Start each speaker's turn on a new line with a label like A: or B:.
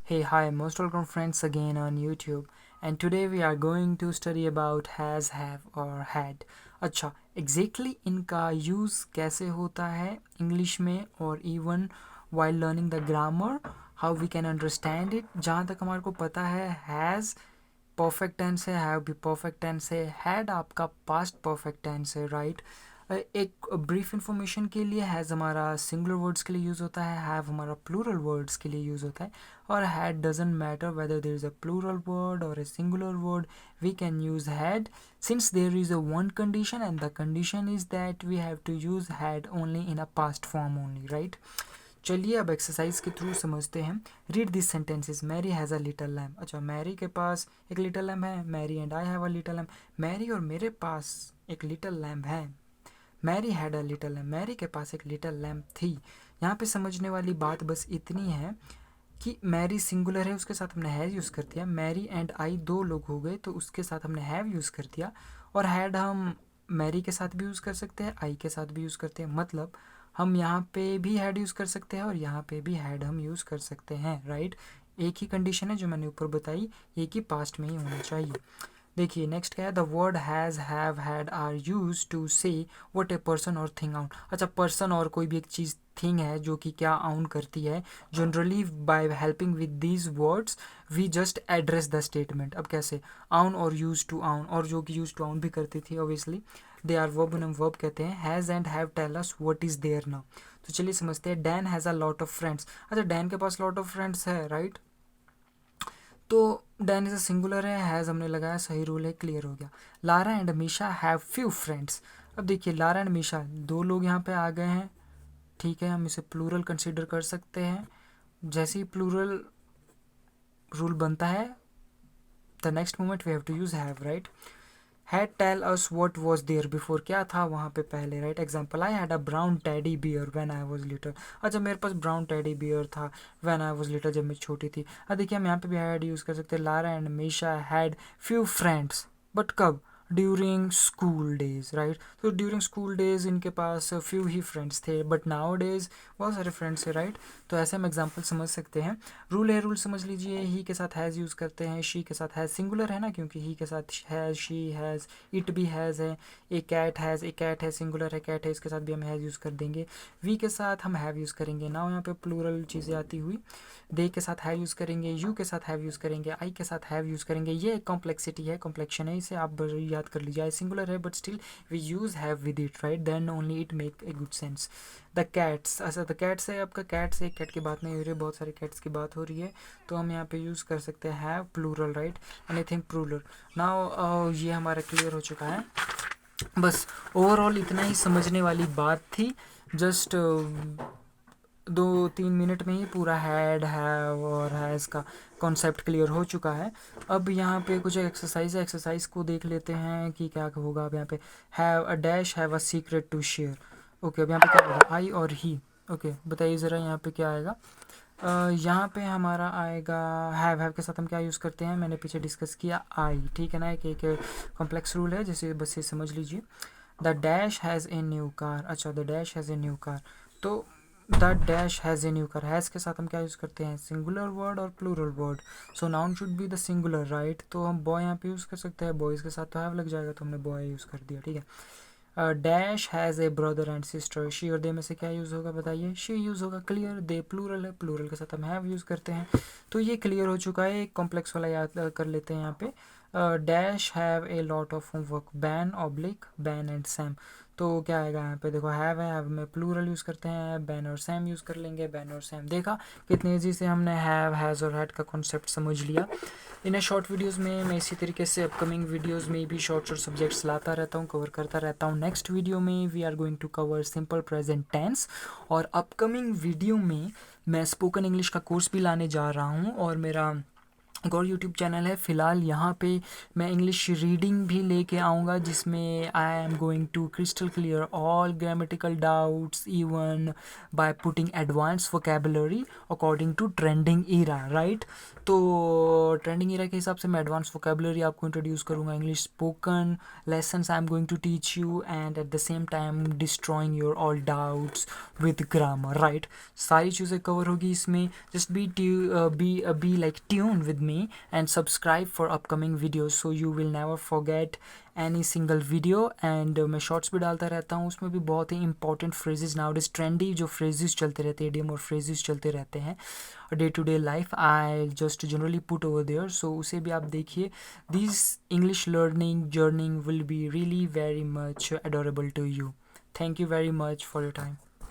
A: Hey, hi, most welcome friends again on YouTube. And today we are going to study about has, have और had. अच्छा, exactly इनका use कैसे होता है English में और even while learning the grammar, how we can understand it. जहाँ तक हमारे को पता है has परफेक्ट टेंस है, हैव भी परफेक्ट टेंस है, हैड आपका पास्ट परफेक्ट टेंस है, राइट। एक ब्रीफ इंफॉर्मेशन के लिए हैज़ हमारा सिंगुलर वर्ड्स के लिए यूज़ होता है, हैव हमारा प्लूरल वर्ड्स के लिए यूज़ होता है, और had doesn't matter whether there is a plural word और a singular word, we can use had since there is a one condition and the condition is that we have to use had only in a past form only, right. चलिए अब exercise के through समझते हैं। Read this sentences. Mary has a little lamp. अच्छा, Mary के पास एक little lamp है। Mary and I have a little lamp. Mary और मेरे पास एक लिटल लैम्प है। Mary had a little lamp. Mary के पास एक लिटल लैम्प थी। यहाँ पे समझने वाली बात बस इतनी है कि मैरी सिंगुलर है, उसके साथ हमने हैज़ यूज़ कर दिया। मैरी एंड आई दो लोग हो गए तो उसके साथ हमने हैव यूज़ कर दिया। और हैड हम मैरी के साथ भी यूज़ कर सकते हैं, आई के साथ भी यूज़ करते हैं। मतलब हम यहाँ पे भी हैड यूज़ कर सकते हैं और यहाँ पे भी हैड हम यूज़ कर सकते हैं, राइट। एक ही कंडीशन है जो मैंने ऊपर बताई, एक ही पास्ट में ही होना चाहिए। देखिए नेक्स्ट क्या है, the word has, have, had are use to say what a person और थिंग आउन। अच्छा, पर्सन और कोई भी एक चीज़ थिंग है जो कि क्या आउन करती है। Generally by helping with these words we just address the statement. अब कैसे, आउन और यूज टू आउन, और जो कि यूज टू आउन भी करती थी obviously, they are verb and verb कहते हैं। Has and have tell us what is there now. तो चलिए समझते हैं। Dan has a lot of friends. अच्छा, डैन के पास लॉट ऑफ फ्रेंड्स है, राइट। तो डैन इज अ सिंगुलर है, हैज़ हमने लगाया, सही रूल है, क्लियर हो गया। Lara and Misha have few friends. अब देखिए लारा एंड मीशा दो लोग यहाँ पे आ गए हैं, ठीक है, हम इसे प्लूरल कंसीडर कर सकते हैं। जैसे ही प्लूरल रूल बनता है the next moment we have to use have, right. Had tell us what was there before, क्या था वहाँ पे पहले, right. Example, I had a brown teddy bear when I was little. अच्छा, मेरे पास ब्राउन टेडी बियर था when I was little, जब मैं छोटी थी। अब देखिए हम यहाँ पे भी हैड यूज़ कर सकते हैं। Lara and Misha had few friends, but कब, ड्यूरिंग स्कूल डेज, राइट। तो ड्यूरिंग स्कूल डेज इनके पास फ्यू ही फ्रेंड्स थे, बट नाउ डेज बहुत सारे फ्रेंड्स थे, राइट। तो ऐसे हम एग्जाम्पल समझ सकते हैं। रूल है, रूल समझ लीजिए। ही के साथ हैज़ यूज़ करते हैं, शी के साथ हैज़ सिंगुलर है ना, क्योंकि ही के साथ हैज़, शी हैज़, इट भी हैज़ है। ए कैट हैज़, ए कैट है, सिंगुलर है, कैट है, इसके साथ भी हम हैज़ यूज़ कर देंगे। वी के साथ हम हैव यूज़ करेंगे। नाउ यहाँ पे प्लूरल चीज़ें आती हुई, दे के साथ हैव यूज़ करेंगे, यू के साथ हैव यूज़ करेंगे, आई के साथ हैव यूज़ करेंगे। ये कॉम्प्लेक्सिटी है, कॉम्प्लेक्शन है, इसे आप याद कर लीजिए। आई सिंगुलर है but still we use have with it, right, then only it make a good sense. The cats, अच्छा द कैट्स है, आपका कैट्स, एक कैट की बात नहीं हो रही है, बहुत सारे कैट्स की बात हो रही है, तो हम यहाँ पे यूज़ कर सकते हैं have plural, right, anything plural. Now ये हमारा क्लियर हो चुका है। बस ओवरऑल इतना ही समझने वाली बात थी। जस्ट 2-3 मिनट में ही पूरा हैड, हैव और हैज़ का कॉन्सेप्ट क्लियर हो चुका है। अब यहाँ पे कुछ एक्सरसाइज है, एक्सरसाइज को देख लेते हैं कि क्या होगा। अब यहाँ पे have a dash, have a secret to share. Okay, अब यहाँ पे क्या होगा, आई और ही। ओके, बताइए ज़रा यहाँ पे क्या आएगा। यहाँ पे हमारा आएगा हैव के साथ हम क्या यूज़ करते हैं, मैंने पीछे डिस्कस किया, आई, ठीक है ना। एक कॉम्प्लेक्स रूल है, जैसे बस ये समझ लीजिए। The dash has a new car. अच्छा, the dash has a new car, तो the dash has a new car, has के साथ हम क्या यूज़ करते हैं, सिंगुलर वर्ड और plural word. So noun should be the singular, right. तो हम बॉय यहाँ पे यूज़ कर सकते हैं, बॉयज़ के साथ तो हैव लग जाएगा, तो हमने बॉय यूज़ कर दिया, ठीक है। Dash has A brother and sister, she और दे में से क्या यूज़ होगा बताइए, शी यूज़ होगा, क्लियर। दे प्लूरल है, प्लूरल के साथ हम हैव यूज़ करते हैं। तो ये क्लियर हो चुका है। एक कॉम्प्लेक्स वाला याद कर लेते हैं यहाँ पे। Dash have a lot of homework, ban oblique ban and Sam. तो क्या आएगा यहाँ पे, देखो हैव में प्लूरल यूज़ करते हैं, बैन और सैम यूज़ कर लेंगे, बैन और सैम। देखा कितनी ईजी से हमने हैव, हैज़ और हैड का कॉन्सेप्ट समझ लिया। इन शॉर्ट वीडियोस में मैं इसी तरीके से अपकमिंग वीडियोस में भी शॉर्ट सब्जेक्ट्स लाता रहता हूँ, कवर करता रहता हूँ। नेक्स्ट वीडियो में we are going to cover simple present tense, और अपकमिंग वीडियो में मैं स्पोकन इंग्लिश का कोर्स भी लाने जा रहा हूँ, और मेरा एक और यूट्यूब चैनल है। फ़िलहाल यहाँ पे मैं इंग्लिश रीडिंग भी लेके आऊँगा, जिसमें I am going to crystal clear all grammatical doubts even by putting advance vocabulary according to trending era, right. तो ट्रेंडिंग ईरा के हिसाब से मैं एडवांस वोकेबलरी आपको इंट्रोड्यूस करूँगा, English spoken lessons I am going to teach you, and at the same time destroying your all doubts with grammar, right. सारी चीज़ें cover होगी इसमें। Just be like tuned with me and subscribe for upcoming videos so you will never forget any single video। and मैं shorts भी डालता रहता हूँ, उसमें भी बहुत ही इंपॉर्टेंट फ्रेजेस नाउडेज ट्रेंडी जो फ्रेजेस चलते रहते हैं, इडियम और फ्रेजेस चलते रहते हैं day to day life, I just generally put over there, so उसे भी आप देखिए। This English learning journey will be really very much adorable to you. Thank you very much for your time.